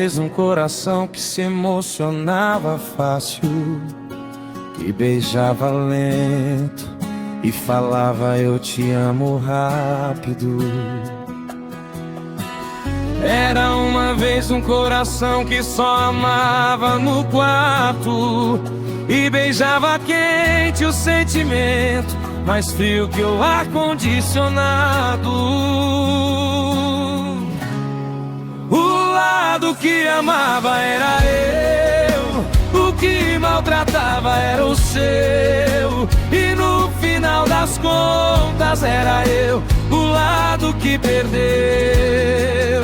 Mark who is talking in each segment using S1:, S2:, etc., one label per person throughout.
S1: vez um coração que se emocionava fácil, que beijava lento e falava eu te amo rápido. Era uma vez um coração que só amava no quarto e beijava quente o sentimento, mais frio que o ar-condicionado. O lado que amava era eu, o que maltratava era o seu, e no final das contas era eu o lado que perdeu.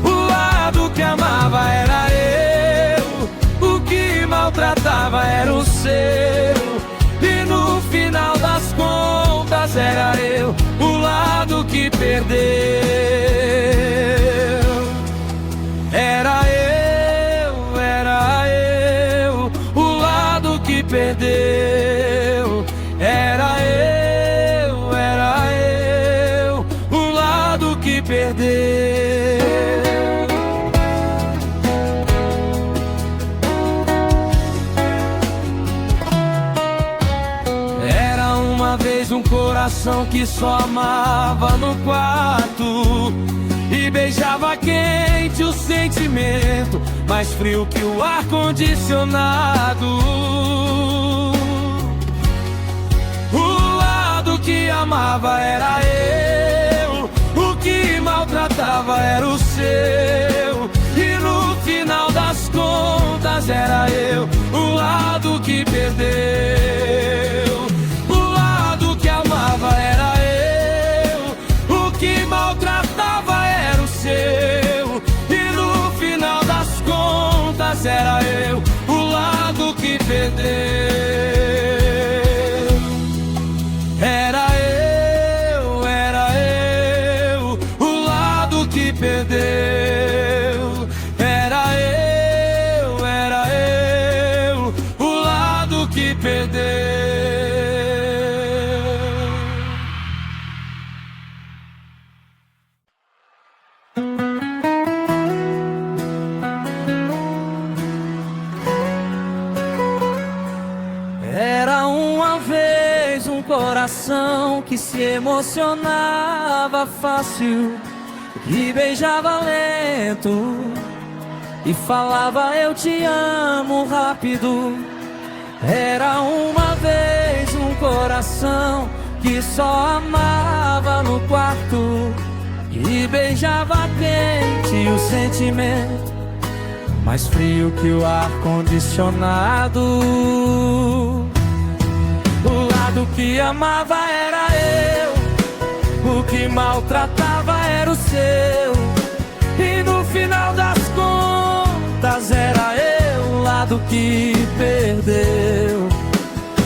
S1: O lado que amava era eu, o que maltratava era o seu, e no final das contas era eu o lado que perdeu. Era eu, o lado que perdeu. Era eu, o lado que perdeu. Era uma vez um coração que só amava no quarto e beijava quente o sentimento, mais frio que o ar-condicionado. O lado que amava era eu, o que maltratava era o seu, e no final das contas era eu o lado que perdeu. O lado que amava era eu, o que maltratava era o seu, e no final das contas era eu o lado que perdeu. Perdeu. Era eu, o lado que perdeu. Era uma vez um coração que se emocionava fácil e beijava lento e falava eu te amo rápido. Era uma vez um coração que só amava no quarto e beijava quente o sentimento, mais frio que o ar-condicionado. O lado que amava era eu, o que maltratava era o seu, e no final das contas era eu o lado que perdeu.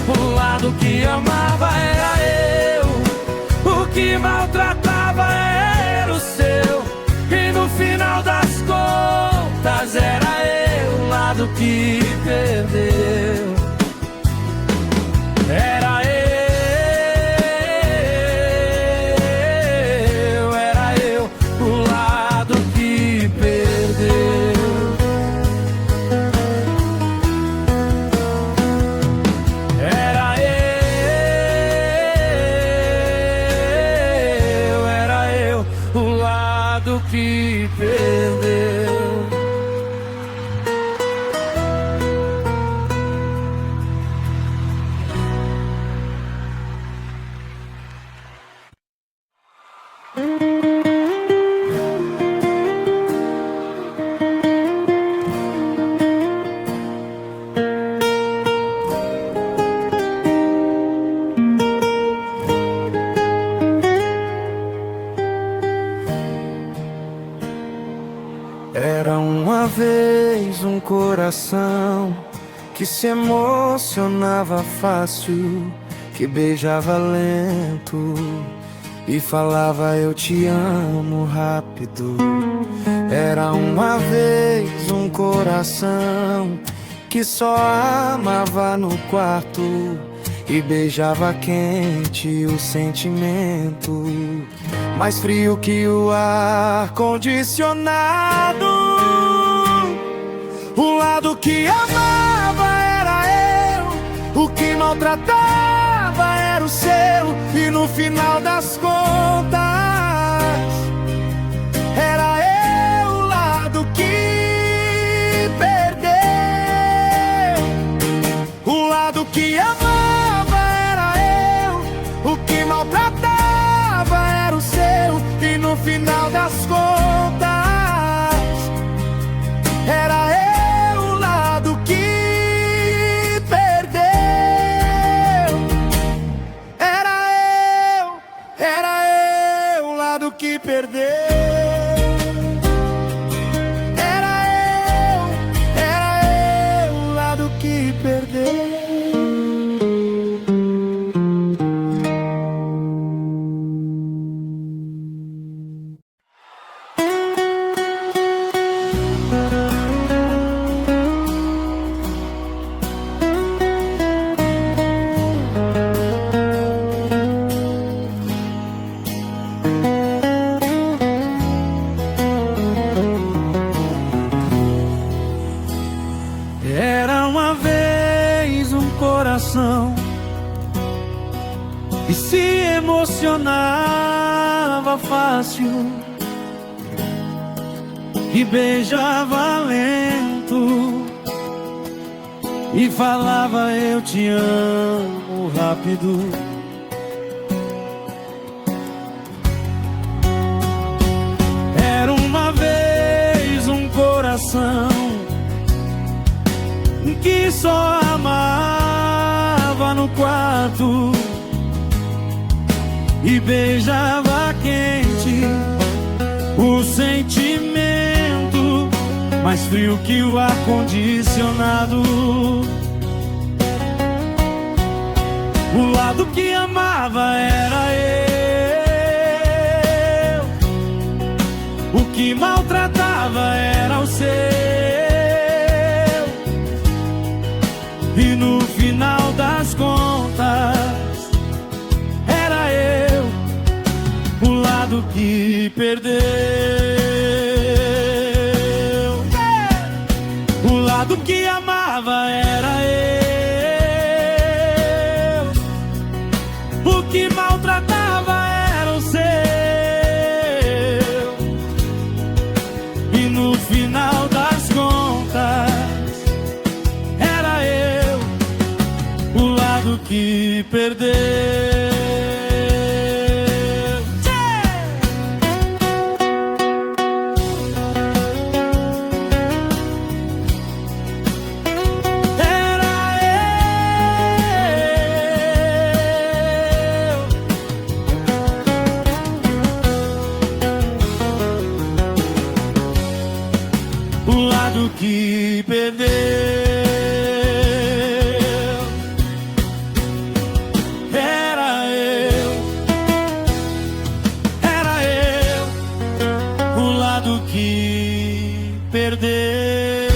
S1: O lado que amava era eu, o que maltratava era o seu, e no final das contas era eu o lado que perdeu. Era eu, que perdeu. Era uma vez um coração que se emocionava fácil, que beijava lento e falava eu te amo rápido. Era uma vez um coração que só amava no quarto e beijava quente o sentimento, mais frio que o ar-condicionado. O lado que amava era eu, o que maltratava era o seu. E no final das contas era eu o lado que perdeu. O lado que amava era eu, o que maltratava era o seu. E no final das contas era eu o lado que perdeu. Era eu o lado que perdeu. Era eu o lado que perdeu. Era uma vez um coração que se emocionava fácil e beijava lento e falava eu te amo rápido. Era uma vez um coração que só amava no quarto e beijava quente o sentimento, mais frio que o ar-condicionado. O lado que amava era eu, o que maltratava era o seu. E no final das contas era eu o lado que perdeu. O lado que amava era eu, o que maltratava era o seu. E no final das contas que perdeu. Era eu, o lado que perdeu. Que perder.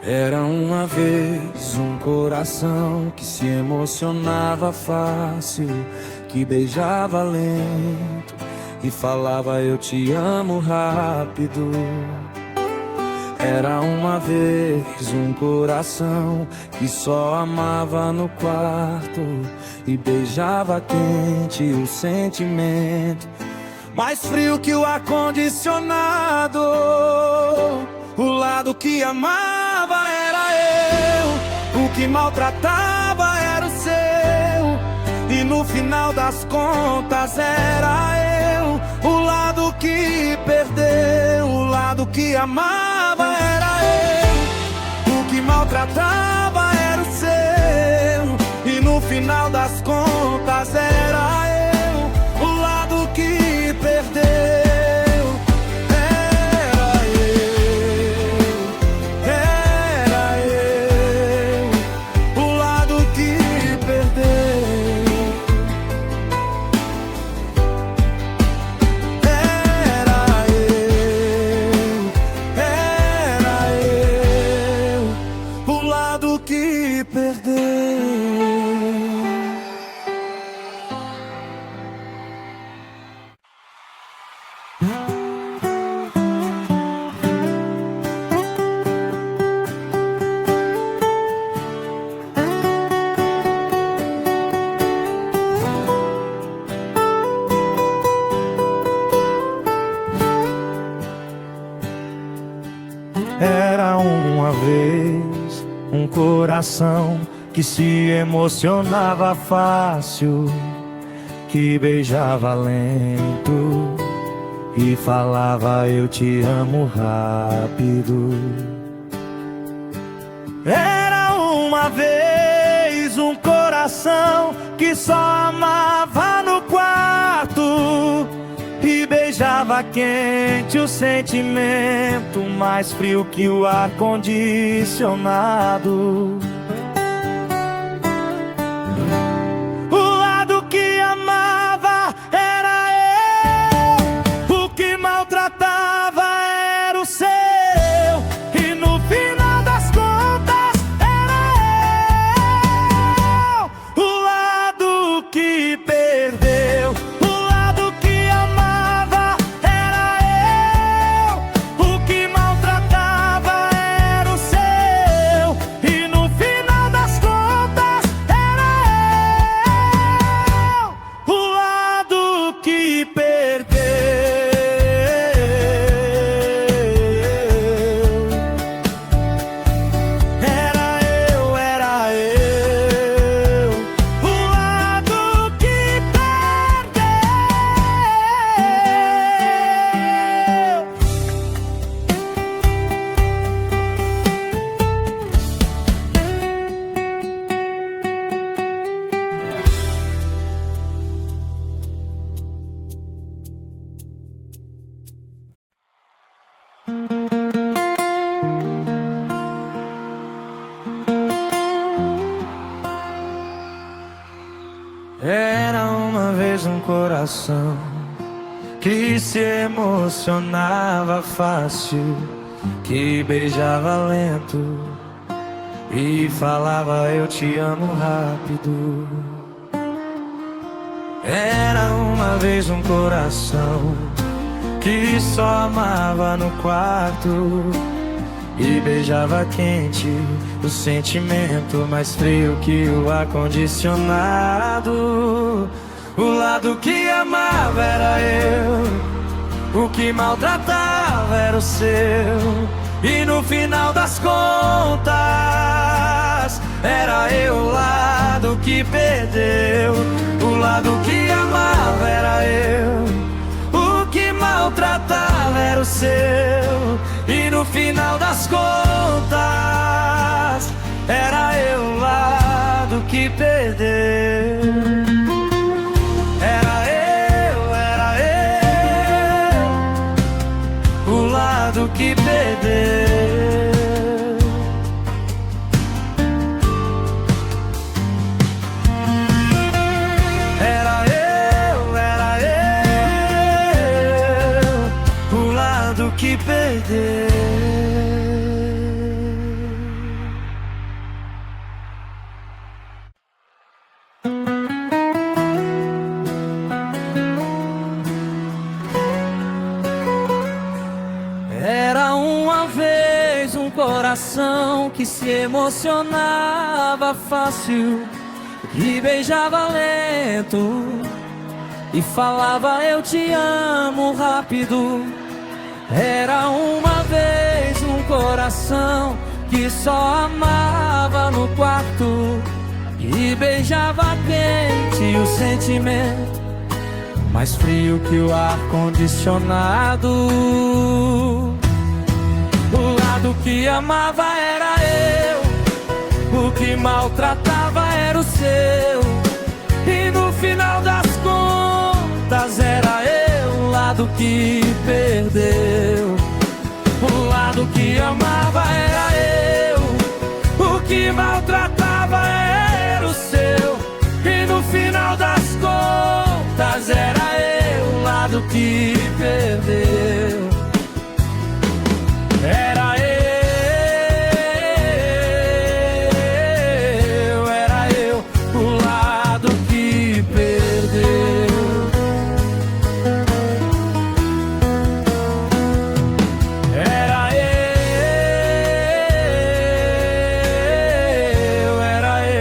S1: Era uma vez um coração que se emocionava fácil, que beijava lento e falava eu te amo rápido. Era uma vez um coração que só amava no quarto e beijava quente o sentimento, mais frio que o ar-condicionado. O lado que amava era eu, o que maltratava era o seu. E no final das contas era eu, o lado que perdeu. O lado que amava era eu, o que maltratava era o seu. E no final das contas era eu, o lado que perdeu. Que perdeu.
S2: coração que se emocionava fácil, que beijava lento e falava eu te amo rápido. Era uma vez um coração que só amava no quarto e beijava quente o sentimento, mais frio que o ar-condicionado. O lado que amava era eu, o que maltratava era o seu, e no final das contas era eu, o lado que perdeu. Era uma vez um coração que se emocionava fácil, que beijava lento e falava eu te amo rápido. Era uma vez um coração que só amava no quarto e beijava quente o sentimento, mais frio que o ar-condicionado. O lado que amava era eu, o que maltratava era o seu, e no final das contas era eu o lado que perdeu. O lado que amava era eu, o que maltratava era o seu, e no final das contas era eu o lado que perdeu. Era eu, o lado que perdeu. Era eu, o lado que perdeu. Era uma vez um coração que se emocionava fácil, que beijava lento e falava eu te amo rápido. Era uma vez um coração que só amava no quarto e beijava quente o sentimento, mais frio que o ar-condicionado. O lado que amava era eu, o que maltratava era o seu, e no final das contas era eu o lado que perdeu. O lado que amava era eu, o que maltratava era o seu, e no final das contas era eu o lado que perdeu. Era eu, o lado que perdeu. Era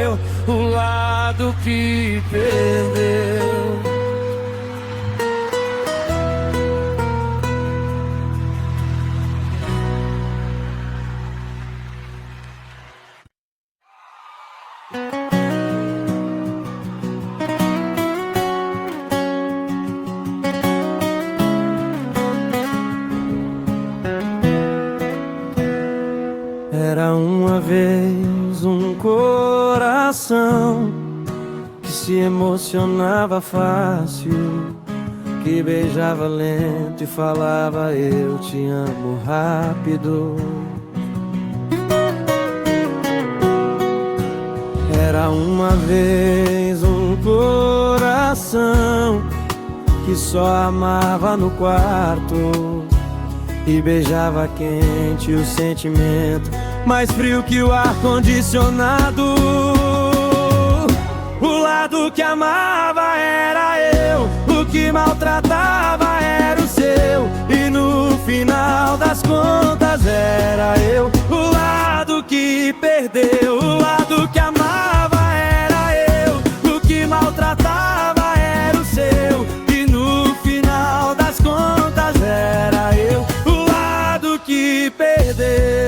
S2: eu, o lado que perdeu.
S1: se emocionava fácil, que beijava lento e falava eu te amo rápido. Era uma vez um coração que só amava no quarto e beijava quente o sentimento, mais frio que o ar-condicionado. O lado que amava era eu, o que maltratava era o seu, e no final das contas era eu o lado que perdeu. O lado que amava era eu, o que maltratava era o seu, e no final das contas era eu o lado que perdeu.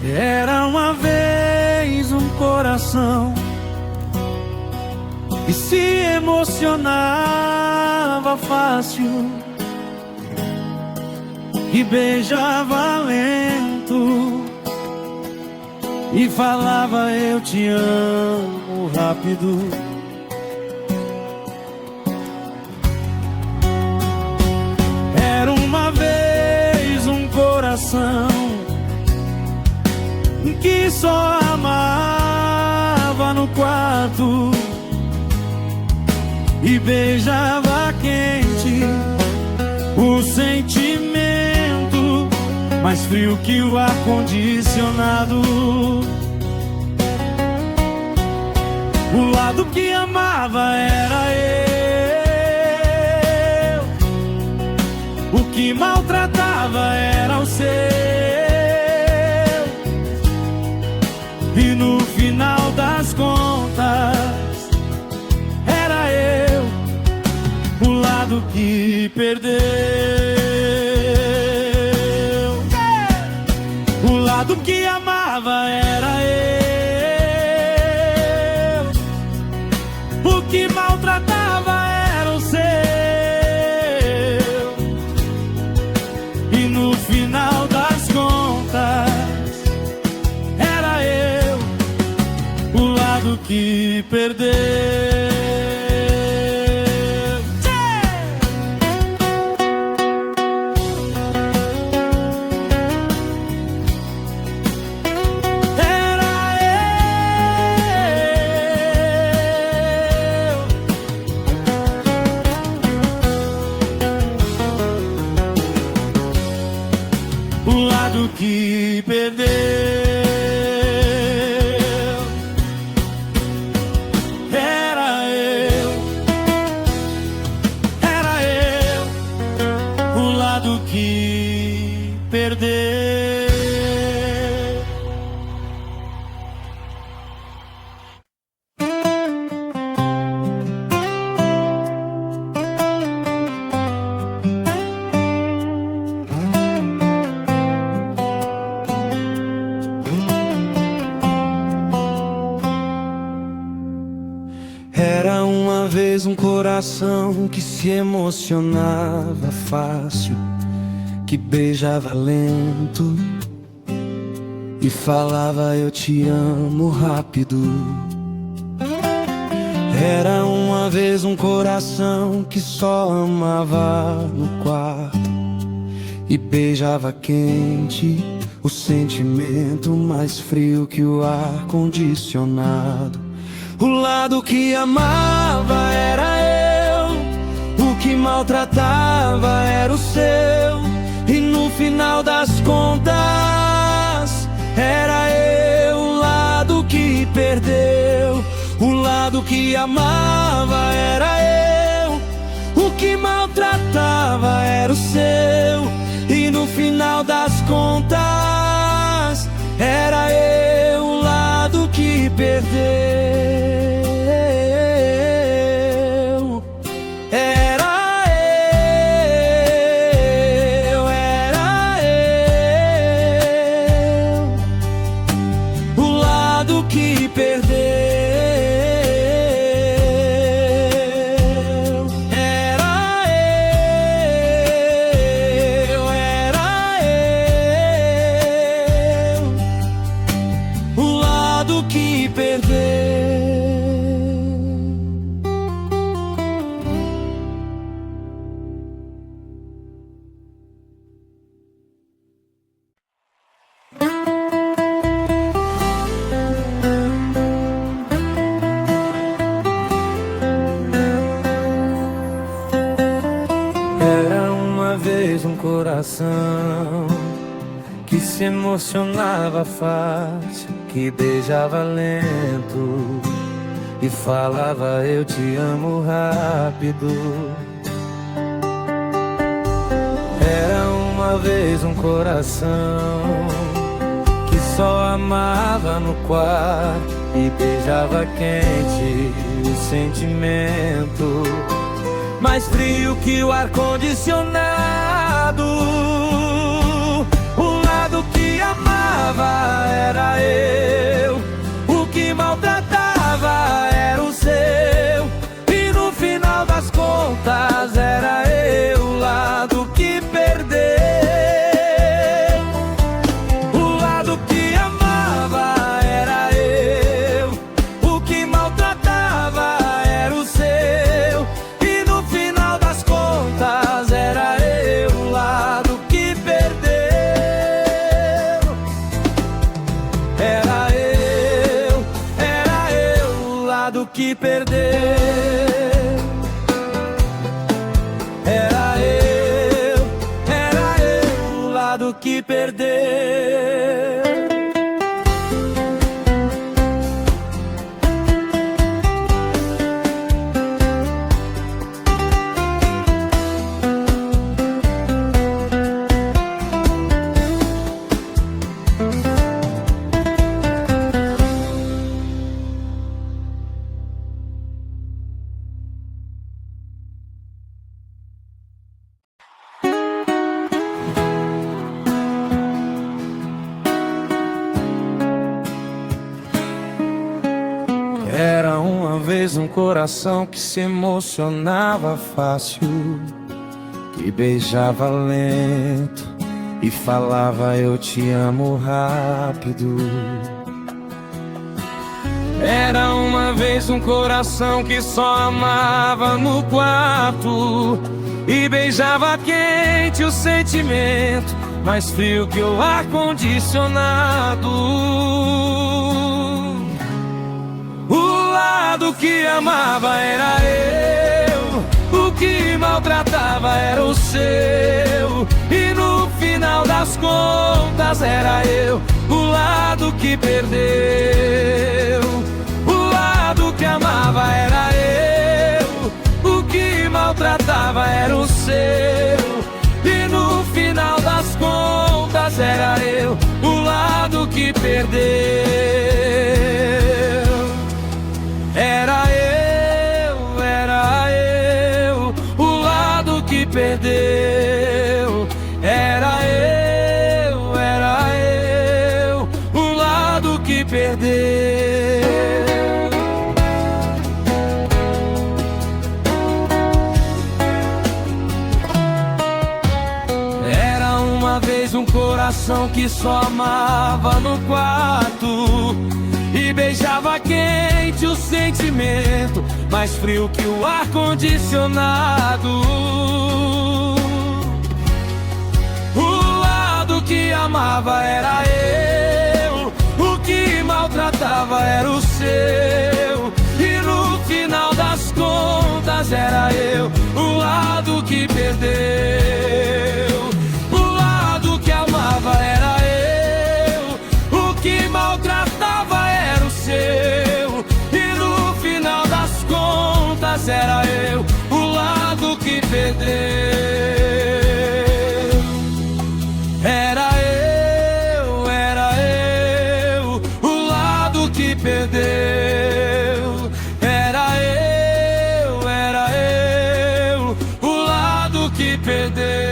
S1: Era uma vez um coração que se emocionava fácil, que beijava lento e falava eu te amo rápido. Era uma vez um coração que só amava no quarto e beijava quente o sentimento, mais frio que o ar-condicionado. O lado que amava era eu, o que maltratava era o seu, e no final das contas era eu o lado que perdeu. O lado que amava era eu, o que maltratava era o seu, e no final das contas que perdeu. Era eu o lado que perdeu. Que perder. Era uma vez um coração que se emocionava fácil, que beijava lento e falava eu te amo rápido. Era uma vez um coração que só amava no quarto e beijava quente o sentimento mais frio que o ar-condicionado. O lado que amava era eu, o que maltratava era o seu. E no final das contas, era eu o lado que perdeu. O lado que amava era eu, o que maltratava era o seu. E no final das contas, era eu o lado que perdeu.
S2: Coração que se emocionava fácil, que beijava lento e falava eu te amo rápido. Era uma vez um coração que só amava no quarto e beijava quente o sentimento mais frio que o ar-condicionado. O lado que amava era eu, o que maltratava era o seu. E no final das contas era eu o lado que perdeu. O lado que amava era eu, o que maltratava era o seu. Era eu o lado que perdeu. Era eu o lado que perdeu. Era eu o lado que perdeu. Era uma vez um coração que se emocionava fácil, que beijava lento e falava eu te amo rápido. Era uma vez um coração que só amava no quarto e beijava quente o sentimento mais frio que o ar-condicionado. O lado que amava era eu, o que maltratava era o seu. E no final das contas era eu o lado que perdeu. O lado que amava era eu, o que maltratava era o seu. E no final das contas era eu o lado que perdeu. Era eu o lado que perdeu. Era eu o lado que perdeu. Era uma vez um coração que só amava no quarto e beijava quente o sentimento mais frio que o ar-condicionado. O lado que
S1: amava era eu, o que maltratava era o seu. E no final das contas era eu, o lado que perdeu. O lado que amava era eu, o que maltratava era o seu. E no final das contas era eu, o lado que perdeu. Perdeu. Era eu, o lado que perdeu.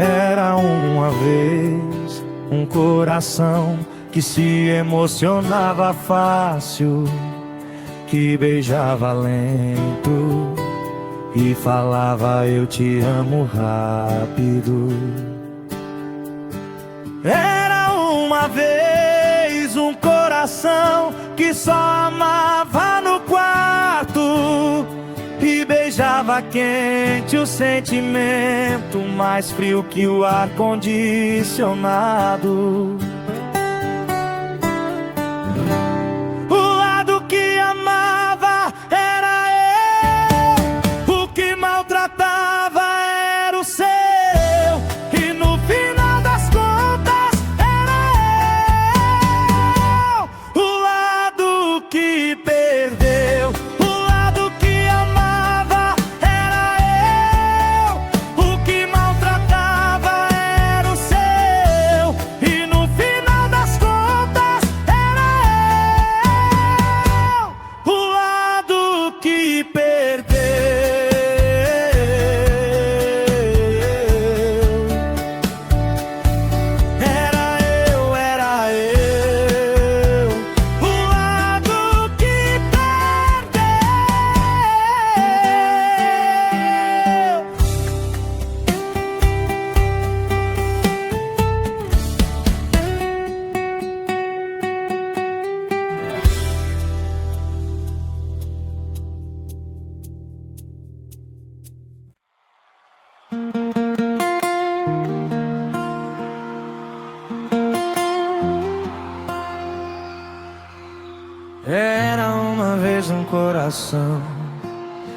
S2: Era uma vez um coração que se emocionava fácil, que beijava lento e falava eu te amo rápido. Era uma vez um coração que só amava no quarto e beijava quente o sentimento, mais frio que o ar-condicionado. O lado que amava era eu, o que maltratava era o seu. E no final das contas era eu, o lado que perdeu. Era uma vez um coração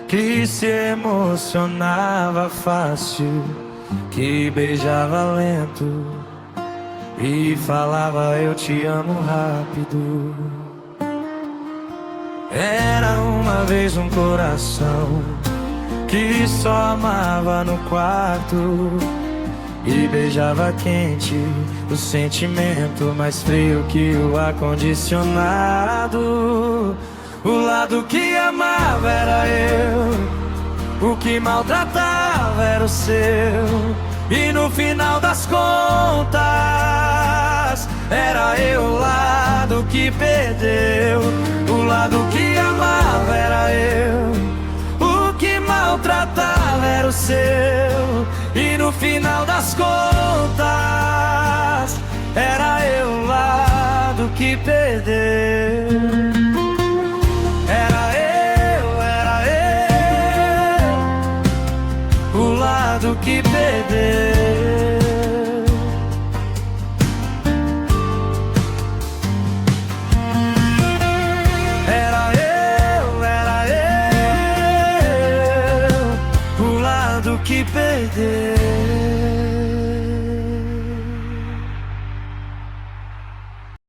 S2: que se emocionava fácil, que beijava lento e falava eu te amo rápido. Era uma vez um coração que só amava no quarto e beijava quente o sentimento, mais frio que o ar-condicionado. O lado que amava era eu, o que maltratava era o seu. E no final das contas era eu, o lado que perdeu. O lado que amava era eu, o que maltratava era o seu. E no final das contas era eu, o lado que perdeu. Era eu, o lado que perdeu. Era eu, o lado que perdeu.